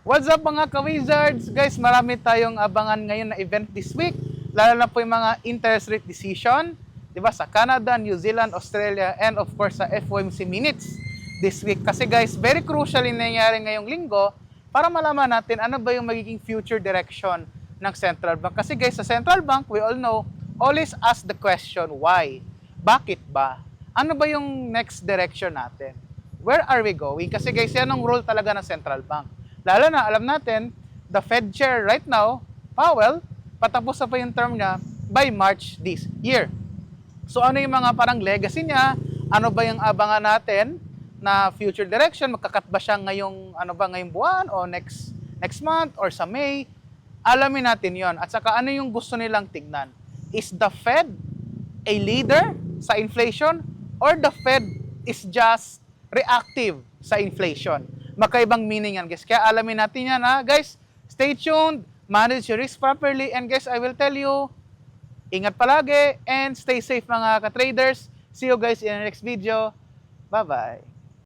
What's up mga ka-wizards? Guys, marami tayong abangan ngayon na event this week. Lalo na po yung mga interest rate decision, di ba, sa Canada, New Zealand, Australia, and of course sa FOMC minutes this week. Kasi guys, very crucial yung nangyayari ngayong linggo para malaman natin ano ba yung magiging future direction ng central bank. Kasi guys, sa central bank, we all know, always ask the question, why? Bakit ba? Ano ba yung next direction natin? Where are we going? Kasi guys, yan ang role talaga ng central bank. Lalo na, alam natin, the Fed chair right now, Powell, patapos na pa yung term niya by March this year. So ano yung mga parang legacy niya? Ano ba yung abangan natin na future direction? Magkakat ba siya ngayong, ngayong buwan o next month or sa May? Alamin natin yon. At saka ano yung gusto nilang tignan? Is the Fed a leader sa inflation or the Fed is just reactive sa inflation? Magkaibang meaning yan, guys. Kaya alamin natin yan, ha? Guys, stay tuned, manage your risk properly, and guys, I will tell you, ingat palagi, and stay safe mga ka-traders. See you guys in the next video. Bye-bye.